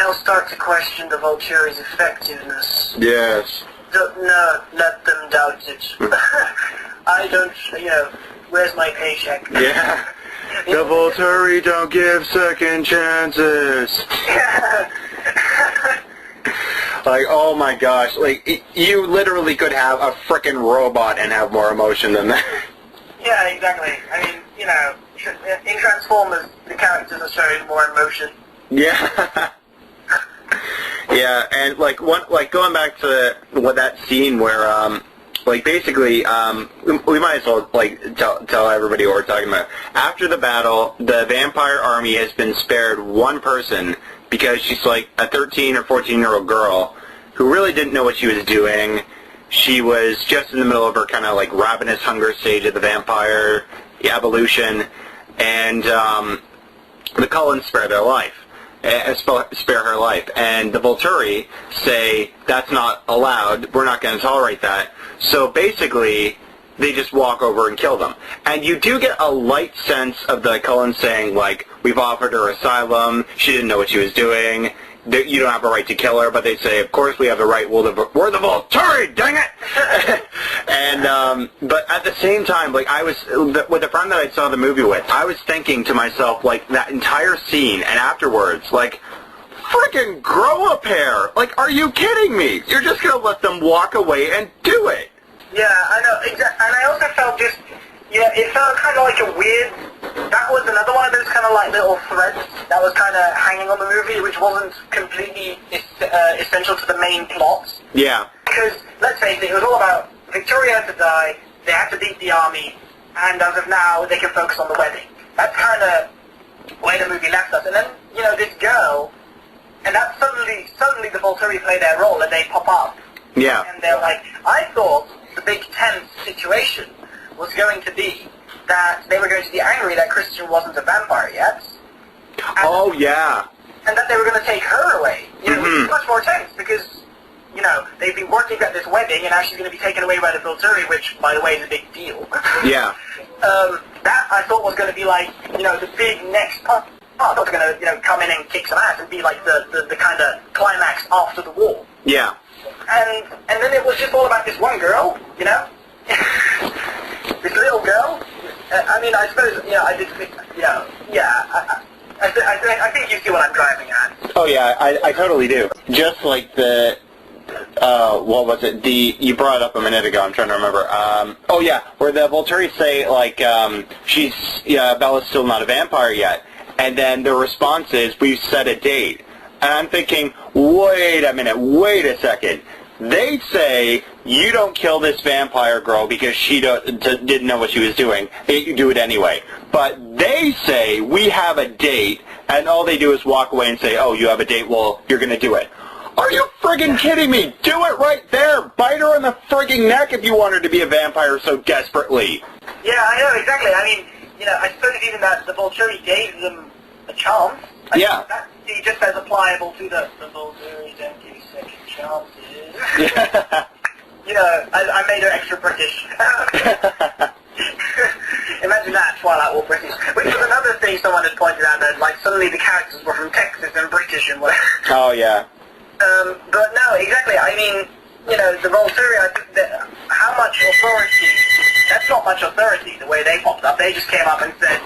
now start to question the Volturi's effectiveness. Yes. No, let them doubt it. I don't, where's my paycheck? Yeah. The Volturi don't give second chances. Like, oh my gosh, like, you literally could have a frickin' robot and have more emotion than that. Yeah, exactly. I mean, in Transformers, the characters are showing more emotion. Yeah. Yeah, and going back to that scene where, basically, we might as well, tell everybody what we're talking about. After the battle, the vampire army has been spared one person because she's like a 13 or 14-year-old girl who really didn't know what she was doing. She was just in the middle of her kind of like ravenous hunger stage of the vampire evolution, and the Cullens spare their life. Spare her life, and the Volturi say that's not allowed, we're not going to tolerate that, so basically they just walk over and kill them. And you do get a light sense of the Cullens saying, like, we've offered her asylum, she didn't know what she was doing, you don't have a right to kill her, but they say, of course we have the right, we're the Volturi, dang it! And, but at the same time, like, I was, with a friend that I saw the movie with, I was thinking to myself, like, that entire scene, and afterwards, like, freaking grow a pair! Like, are you kidding me? You're just gonna let them walk away and do it! Yeah, I know, exactly, and I also felt just, it felt kind of like a weird, that was another one of those kind of like little threads that was kind of hanging on the movie, which wasn't completely essential to the main plot. Yeah. Because, let's face it, it was all about Victoria had to die, they had to beat the army, and as of now, they can focus on the wedding. That's kind of where the movie left us. And then, this girl, and that's suddenly the Volturi play their role, and they pop up. Yeah. And they're like, I thought the big tense situation was going to be that they were going to be angry that Christian wasn't a vampire yet. Oh, yeah. And that they were going to take her away. Which is much more tense, because, they've been working at this wedding, and now she's going to be taken away by the Volturi, which, by the way, is a big deal. Yeah. That, I thought, was going to be like, the big next part. I thought it was going to, come in and kick some ass and be like the kind of climax after the war. Yeah. And then it was just all about this one girl, this little girl. I mean, I suppose, I did think, I think you see what I'm driving at. Oh yeah, I totally do. Just like the, what was it? You brought it up a minute ago. I'm trying to remember. Oh yeah, where the Volturi say like, Bella's still not a vampire yet, and then the response is, we've set a date. And I'm thinking, wait a minute, wait a second. They say, you don't kill this vampire girl because she didn't know what she was doing. You do it anyway. But they say, we have a date, and all they do is walk away and say, oh, you have a date, well, you're going to do it. Are you friggin' kidding me? Do it right there. Bite her in the friggin' neck if you want her to be a vampire so desperately. Yeah, I know, exactly. I mean, I suppose even that the Volturi gave them a chance. Yeah. That just as applicable to the Volturi don't give second chances. Yeah. I made her extra British. Imagine that, Twilight all British. Which was another thing someone had pointed out, that like suddenly the characters were from Texas and British and whatever. Oh, yeah. But no, exactly. I mean, the Volturi, I think that how much authority, that's not much authority the way they popped up. They just came up and said,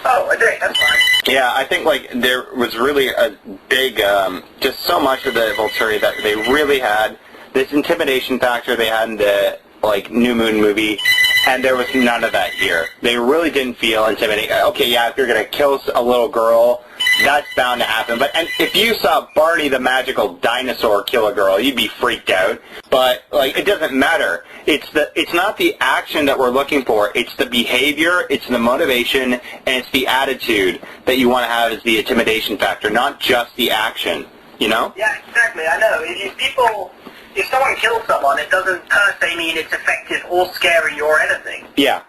oh, a date, that's fine. Yeah, I think like there was really a big, just so much of the Volturi that they really had this intimidation factor they had in the like New Moon movie, and there was none of that here. They really didn't feel intimidating. Okay, yeah, if you're gonna kill a little girl, that's bound to happen. But and if you saw Barney the magical dinosaur kill a girl, you'd be freaked out. But like, it doesn't matter. It's not the action that we're looking for. It's the behavior, it's the motivation, and it's the attitude that you want to have as the intimidation factor, not just the action. Yeah, exactly. I know. If someone kills someone, it doesn't per se mean it's effective or scary or anything. Yeah.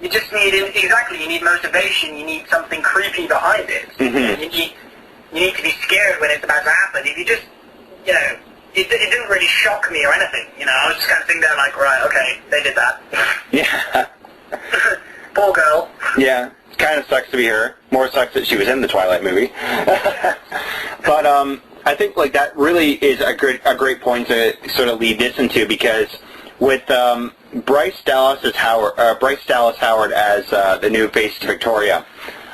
You just need, you need motivation, you need something creepy behind it. Mm-hmm. You need to be scared when it's about to happen. If you just, it didn't really shock me or anything, I was just kind of sitting there like, right, okay, they did that. Yeah. Poor girl. Yeah, it kind of sucks to be her. More sucks that she was in the Twilight movie. But, I think like that really is a great point to sort of lead this into, because with Bryce Dallas Howard as the new face to Victoria,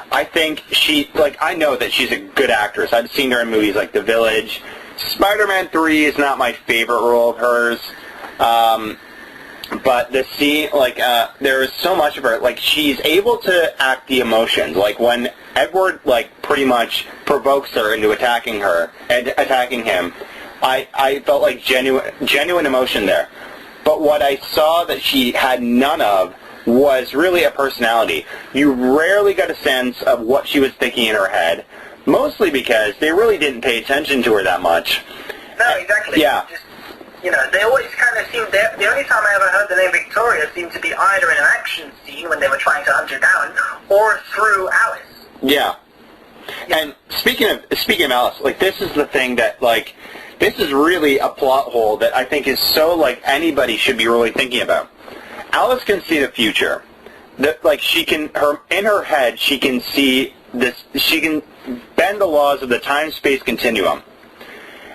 I think I know that she's a good actress. I've seen her in movies like The Village. Spider-Man 3 is not my favorite role of hers. But the scene, there is so much of her, she's able to act the emotions. Like, when Edward, pretty much provokes her into attacking him, I felt like genuine emotion there. But what I saw that she had none of was really a personality. You rarely got a sense of what she was thinking in her head, mostly because they really didn't pay attention to her that much. No, exactly. Yeah. They always kind of seemed, the only time I ever heard the name Victoria seemed to be either in an action scene when they were trying to hunt her down, or through Alice. Yeah. And speaking of Alice, this is the thing that, this is really a plot hole that I think is so, anybody should be really thinking about. Alice can see the future. In her head, she can see this, she can bend the laws of the time-space continuum.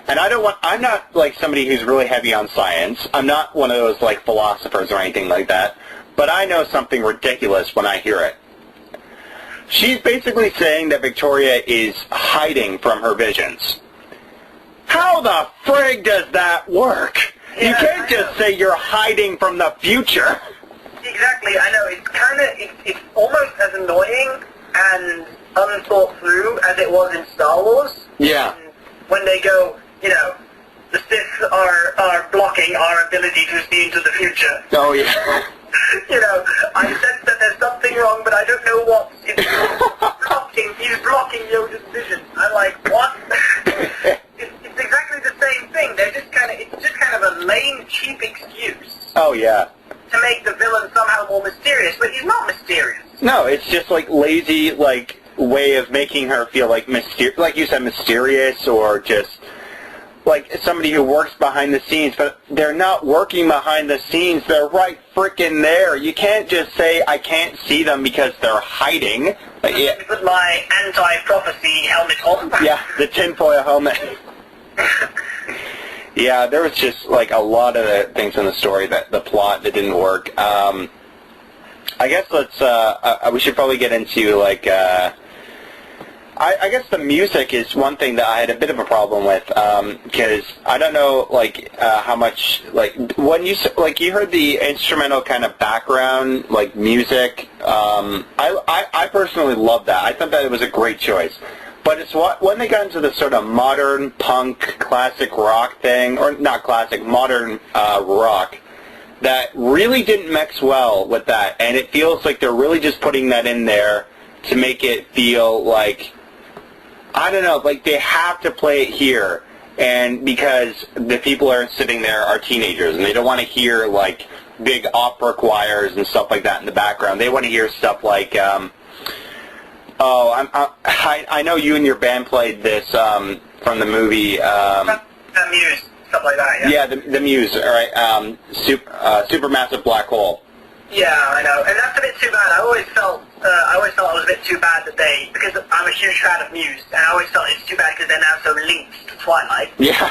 And I'm not somebody who's really heavy on science. I'm not one of those philosophers or anything like that. But I know something ridiculous when I hear it. She's basically saying that Victoria is hiding from her visions. How the frig does that work? Yeah, you can't just say you're hiding from the future. Exactly, I know. It's almost as annoying and unthought through as it was in Star Wars. Yeah. When they go, the Sith are blocking our ability to see into the future. Oh, yeah. I sense that there's something wrong, but I don't know what. He's blocking Yoda's vision. I'm like, what? It's exactly the same thing. It's just kind of a lame, cheap excuse. Oh, yeah. To make the villain somehow more mysterious, but he's not mysterious. No, it's just lazy, way of making her feel like you said, mysterious, or just somebody who works behind the scenes. But they're not working behind the scenes. They're right frickin' there. You can't just say I can't see them because they're hiding. Put my anti-prophecy helmet on. Yeah, the tinfoil helmet. Yeah, there was just a lot of things in the story, the plot that didn't work. I guess we should probably get into I guess the music is one thing that I had a bit of a problem with, because I don't know how much when you heard the instrumental kind of background music. I personally loved that. I thought that it was a great choice. But it's when they got into the sort of modern punk, classic rock thing, or not classic, modern rock, that really didn't mix well with that. And it feels like they're really just putting that in there to make it feel I don't know, they have to play it here. And because the people are sitting there are teenagers, and they don't want to hear, big opera choirs and stuff like that in the background. They want to hear stuff I know you and your band played this from the movie. Muse, stuff like that. Yeah. Yeah, the Muse. All right. Supermassive Black Hole. Yeah, I know, and that's a bit too bad. I always felt it was a bit too bad that because I'm a huge fan of Muse, and I always felt it's too bad because they're now so linked to Twilight. Yeah.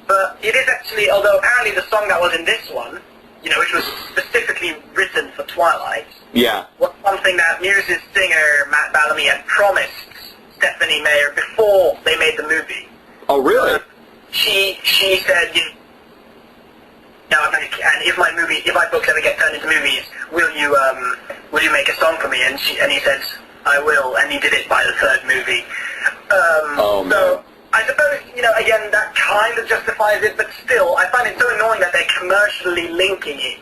But it is actually, although apparently the song that was in this one, which was specifically written for Twilight. Yeah. Was something that Muse's singer, Matt Bellamy, had promised Stephanie Meyer before they made the movie. Oh, really? She said, and if my books ever get turned into movies, will you make a song for me? And he said, I will, and he did it by the third movie. So I suppose, again, that kind of justifies it, but still, I find it so annoying that they're commercially linking it